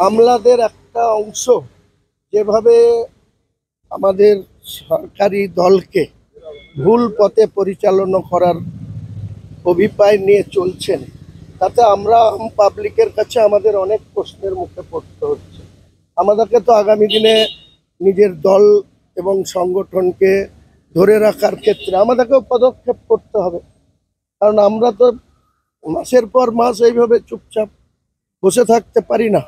আমলাদের একটা অংশ যেভাবে আমাদের সরকারি দলকে ভুল পথে পরিচালনা করার অভিপ্রায় নিয়ে চলছেন, তাতে আমরা পাবলিকের কাছে আমাদের অনেক প্রশ্নের মুখে পড়তে হচ্ছে। আমাদেরকে তো আগামী দিনে নিজের দল এবং সংগঠনকে ধরে রাখার ক্ষেত্রে আমাদেরকেও পদক্ষেপ করতে হবে, কারণ আমরা তো মাসের পর মাস এইভাবে চুপচাপ বসে থাকতে পারি না।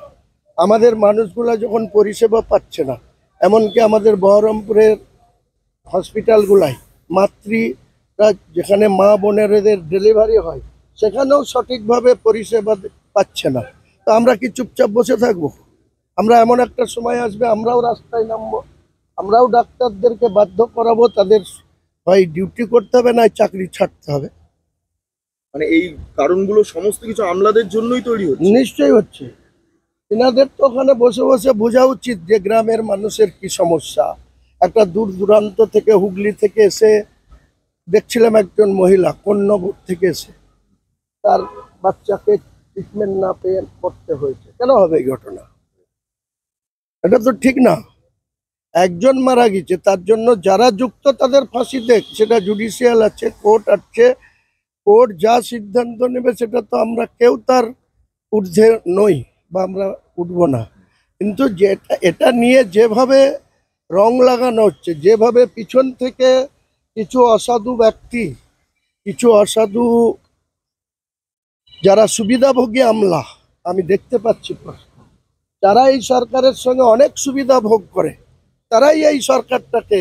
আমাদের মানুষগুলা যখন পরিষেবা পাচ্ছে না, এমনকি আমাদের বহরমপুরের হসপিটালগুলাই মাতৃরা যেখানে মা বোনেরদের ডেলিভারি হয় সেখানেও সঠিকভাবে পরিষেবা পাচ্ছে না, তো আমরা কি চুপচাপ বসে থাকবো? আমরা এমন একটা সময় আসবে আমরাও রাস্তায় নামবো, আমরাও ডাক্তারদেরকে বাধ্য করাবো তাদের হয় ডিউটি করতে হবে না চাকরি ছাড়তে হবে। মানে এই কারণগুলো সমস্ত কিছু আমলাদের জন্যই তৈরি হচ্ছে। নিশ্চয়ই হচ্ছে। এনাদের তো ওখানে বসে বসে বোঝা উচিত যে গ্রামের মানুষের কি সমস্যা। একটা দূর দূরান্ত থেকে হুগলি থেকে এসে দেখছিলাম একজন মহিলা কোন্নগর থেকে এসে তার বাচ্চাকে ট্রিটমেন্ট না পেয়ে করতে হয়েছে। কেন হবে এই ঘটনা? এটা তো ঠিক না। একজন মারা গেছে, তার জন্য যারা যুক্ত তাদের ফাঁসি দেখ, সেটা জুডিশিয়াল আছে, কোর্ট আছে, কোর্ট যা সিদ্ধান্ত নেবে সেটা তো আমরা কেউ তার ঊর্ধ্বে নই বা আমরা উঠবো না। কিন্তু যেটা এটা নিয়ে যেভাবে রং লাগানো হচ্ছে, যেভাবে পিছন থেকে কিছু অসাধু ব্যক্তি, কিছু অসাধু যারা সুবিধাভোগী আমলা আমি দেখতে পাচ্ছি, যারা এই সরকারের সঙ্গে অনেক সুবিধা ভোগ করে, তারাই এই সরকারটাকে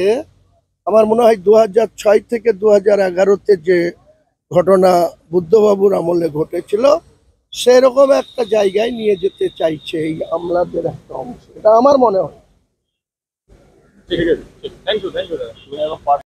আমার মনে হয় 2006 থেকে 2011-তে যে ঘটনা বুদ্ধবাবুর আমলে ঘটেছিল সেরকম একটা জায়গায় নিয়ে যেতে চাইছে এই আমলাদের একটা অংশ, এটা আমার মনে হয়। ঠিক আছে, থ্যাংক ইউ দাদা।